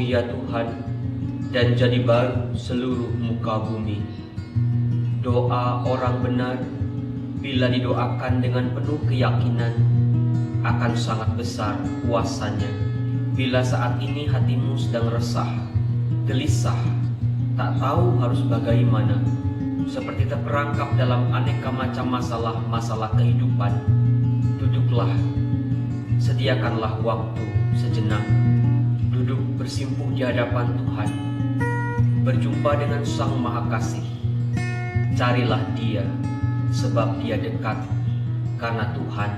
ya Tuhan, dan jadi baru seluruh muka bumi. Doa orang benar, bila didoakan dengan penuh keyakinan, akan sangat besar kuasanya. Bila saat ini hatimu sedang resah, gelisah, tak tahu harus bagaimana, seperti terperangkap dalam aneka macam masalah-masalah kehidupan, duduklah, sediakanlah waktu sejenak, duduk bersimpuh di hadapan Tuhan, berjumpa dengan Sang Maha Kasih. Carilah Dia, sebab Dia dekat, karena Tuhan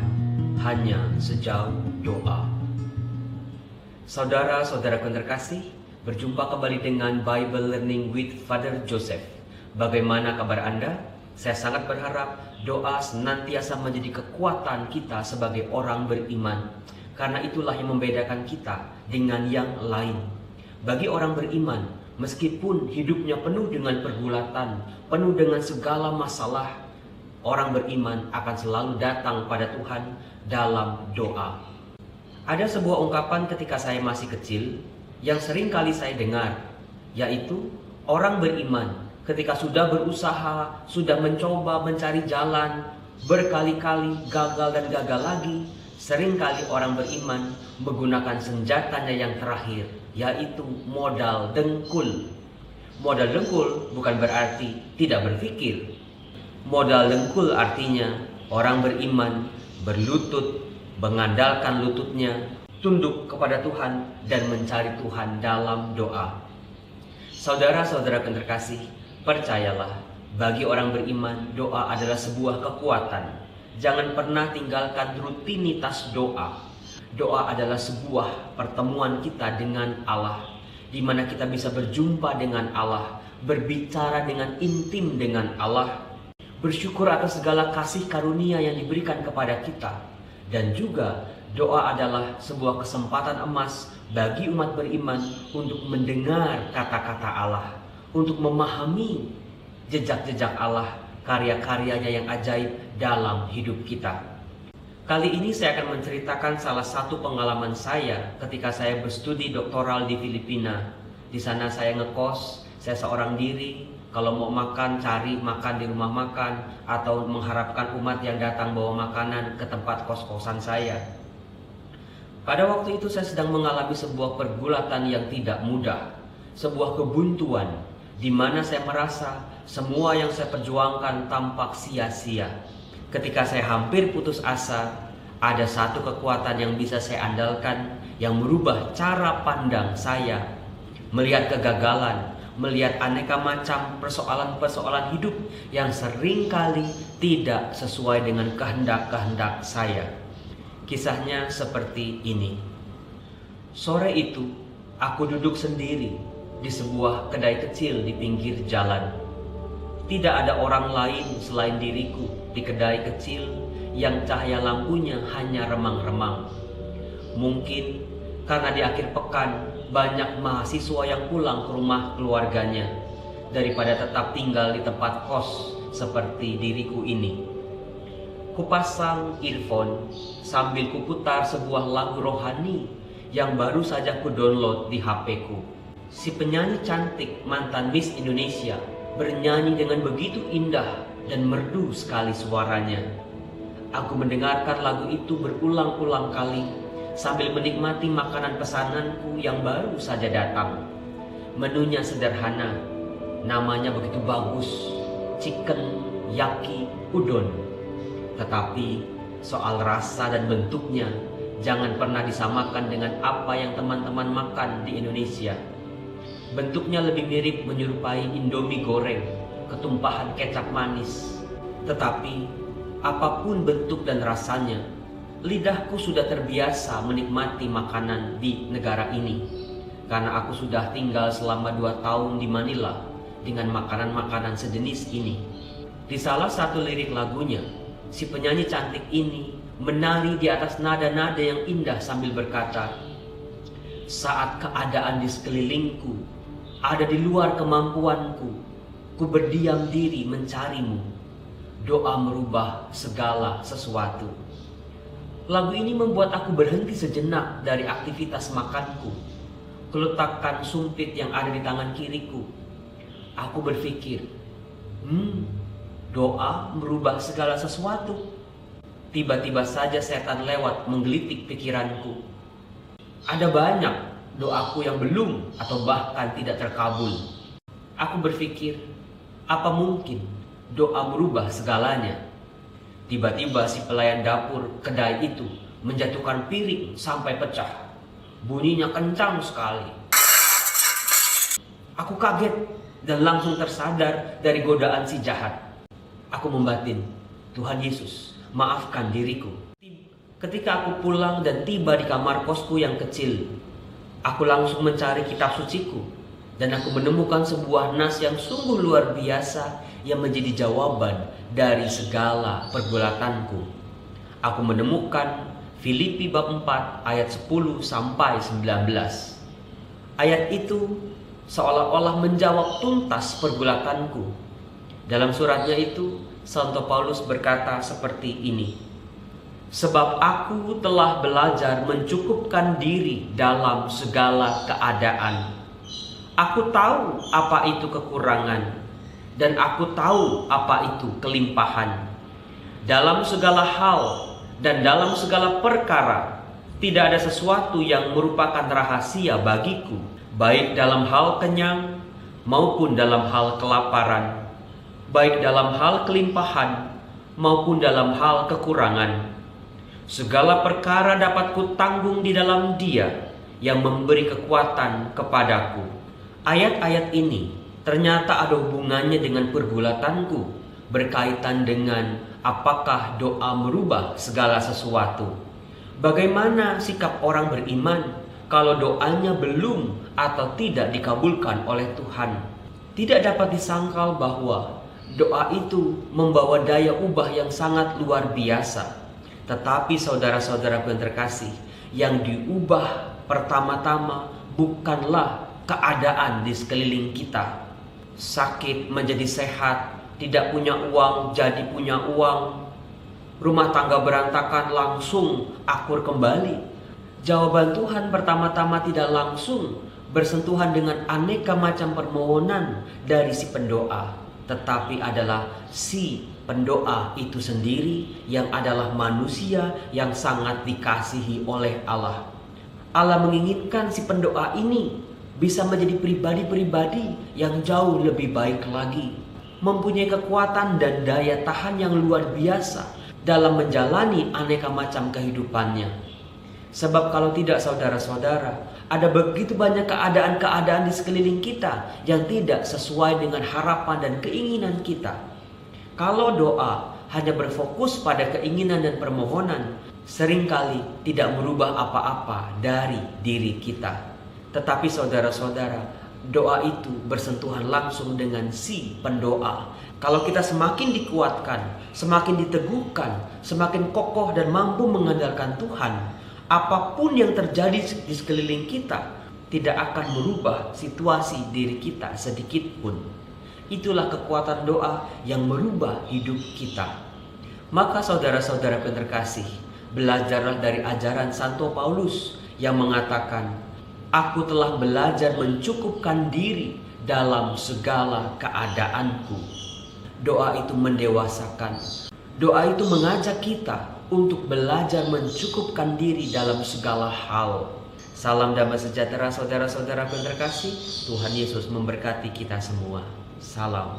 hanya sejauh doa. Saudara-saudaraku terkasih, berjumpa kembali dengan Bible Learning with Father Joseph. Bagaimana kabar Anda? Saya sangat berharap doa senantiasa menjadi kekuatan kita sebagai orang beriman, karena itulah yang membedakan kita dengan yang lain. Bagi orang beriman, meskipun hidupnya penuh dengan pergulatan, penuh dengan segala masalah, orang beriman akan selalu datang pada Tuhan dalam doa. Ada sebuah ungkapan ketika saya masih kecil yang sering kali saya dengar, yaitu orang beriman ketika sudah berusaha, sudah mencoba mencari jalan, berkali-kali gagal dan gagal lagi, seringkali orang beriman menggunakan senjatanya yang terakhir, yaitu modal dengkul. Modal dengkul bukan berarti tidak berpikir. Modal dengkul artinya orang beriman berlutut, mengandalkan lututnya, tunduk kepada Tuhan dan mencari Tuhan dalam doa. Saudara-saudara terkasih, percayalah, bagi orang beriman, doa adalah sebuah kekuatan. Jangan pernah tinggalkan rutinitas doa. Doa adalah sebuah pertemuan kita dengan Allah, di mana kita bisa berjumpa dengan Allah, berbicara dengan intim dengan Allah, bersyukur atas segala kasih karunia yang diberikan kepada kita. Dan juga doa adalah sebuah kesempatan emas bagi umat beriman untuk mendengar kata-kata Allah, untuk memahami jejak-jejak Allah, karya-karyanya yang ajaib dalam hidup kita. Kali ini saya akan menceritakan salah satu pengalaman saya ketika saya berstudi doktoral di Filipina. Di sana saya ngekos, saya seorang diri. Kalau mau makan, cari makan di rumah makan, atau mengharapkan umat yang datang bawa makanan ke tempat kos-kosan saya. Pada waktu itu saya sedang mengalami sebuah pergulatan yang tidak mudah, sebuah kebuntuan, di mana saya merasa semua yang saya perjuangkan tampak sia-sia. Ketika saya hampir putus asa, ada satu kekuatan yang bisa saya andalkan, yang merubah cara pandang saya, melihat kegagalan, melihat aneka macam persoalan-persoalan hidup yang seringkali tidak sesuai dengan kehendak-kehendak saya. Kisahnya seperti ini. Sore itu, aku duduk sendiri di sebuah kedai kecil di pinggir jalan. Tidak ada orang lain selain diriku di kedai kecil yang cahaya lampunya hanya remang-remang. Mungkin karena di akhir pekan banyak mahasiswa yang pulang ke rumah keluarganya daripada tetap tinggal di tempat kos seperti diriku ini. Kupasang earphone sambil kuputar sebuah lagu rohani yang baru saja ku-download di HP-ku. Si penyanyi cantik mantan Miss Indonesia bernyanyi dengan begitu indah dan merdu sekali suaranya. Aku mendengarkan lagu itu berulang-ulang kali sambil menikmati makanan pesananku yang baru saja datang. Menunya sederhana, namanya begitu bagus, chicken yaki udon. Tetapi soal rasa dan bentuknya jangan pernah disamakan dengan apa yang teman-teman makan di Indonesia. Bentuknya lebih mirip menyerupai Indomie goreng, ketumpahan kecap manis. Tetapi apapun bentuk dan rasanya, lidahku sudah terbiasa menikmati makanan di negara ini, karena aku sudah tinggal selama 2 tahun di Manila dengan makanan-makanan sejenis ini. Di salah satu lirik lagunya, si penyanyi cantik ini menari di atas nada-nada yang indah sambil berkata, "Saat keadaan di sekelilingku ada di luar kemampuanku, ku berdiam diri mencarimu. Doa merubah segala sesuatu." Lagu ini membuat aku berhenti sejenak dari aktivitas makanku, kuletakkan sumpit yang ada di tangan kiriku. Aku berpikir, doa merubah segala sesuatu. Tiba-tiba saja setan lewat menggelitik pikiranku. Ada banyak doaku yang belum atau bahkan tidak terkabul. Aku berpikir, apa mungkin doa merubah segalanya? Tiba-tiba si pelayan dapur kedai itu menjatuhkan piring sampai pecah. Bunyinya kencang sekali. Aku kaget dan langsung tersadar dari godaan si jahat. Aku membatin, Tuhan Yesus, maafkan diriku. Ketika aku pulang dan tiba di kamar kosku yang kecil, aku langsung mencari kitab suciku. Dan aku menemukan sebuah nas yang sungguh luar biasa yang menjadi jawaban dari segala pergulatanku. Aku menemukan Filipi bab 4 ayat 10 sampai 19. Ayat itu seolah-olah menjawab tuntas pergulatanku. Dalam suratnya itu, Santo Paulus berkata seperti ini. Sebab aku telah belajar mencukupkan diri dalam segala keadaan. Aku tahu apa itu kekurangan, dan aku tahu apa itu kelimpahan. Dalam segala hal dan dalam segala perkara, tidak ada sesuatu yang merupakan rahasia bagiku, baik dalam hal kenyang maupun dalam hal kelaparan, baik dalam hal kelimpahan maupun dalam hal kekurangan. Segala perkara dapat kutanggung di dalam Dia yang memberi kekuatan kepadaku. Ayat-ayat ini ternyata ada hubungannya dengan pergulatanku, berkaitan dengan apakah doa merubah segala sesuatu. Bagaimana sikap orang beriman kalau doanya belum atau tidak dikabulkan oleh Tuhan? Tidak dapat disangkal bahwa doa itu membawa daya ubah yang sangat luar biasa. Tetapi saudara-saudaraku yang terkasih, yang diubah pertama-tama bukanlah keadaan di sekeliling kita. Sakit menjadi sehat, tidak punya uang jadi punya uang, rumah tangga berantakan langsung akur kembali. Jawaban Tuhan pertama-tama tidak langsung bersentuhan dengan aneka macam permohonan dari si pendoa, tetapi adalah si pendoa itu sendiri yang adalah manusia yang sangat dikasihi oleh Allah. Allah menginginkan si pendoa ini bisa menjadi pribadi-pribadi yang jauh lebih baik lagi, mempunyai kekuatan dan daya tahan yang luar biasa dalam menjalani aneka macam kehidupannya. Sebab kalau tidak saudara-saudara, ada begitu banyak keadaan-keadaan di sekeliling kita yang tidak sesuai dengan harapan dan keinginan kita. Kalau doa hanya berfokus pada keinginan dan permohonan, seringkali tidak merubah apa-apa dari diri kita. Tetapi saudara-saudara, doa itu bersentuhan langsung dengan si pendoa. Kalau kita semakin dikuatkan, semakin diteguhkan, semakin kokoh dan mampu mengandalkan Tuhan, apapun yang terjadi di sekeliling kita tidak akan merubah situasi diri kita sedikit pun. Itulah kekuatan doa yang merubah hidup kita. Maka saudara-saudara yang terkasih, belajarlah dari ajaran Santo Paulus yang mengatakan, aku telah belajar mencukupkan diri dalam segala keadaanku. Doa itu mendewasakan. Doa itu mengajak kita untuk belajar mencukupkan diri dalam segala hal. Salam damai sejahtera saudara-saudara yang terkasih. Tuhan Yesus memberkati kita semua. Salam.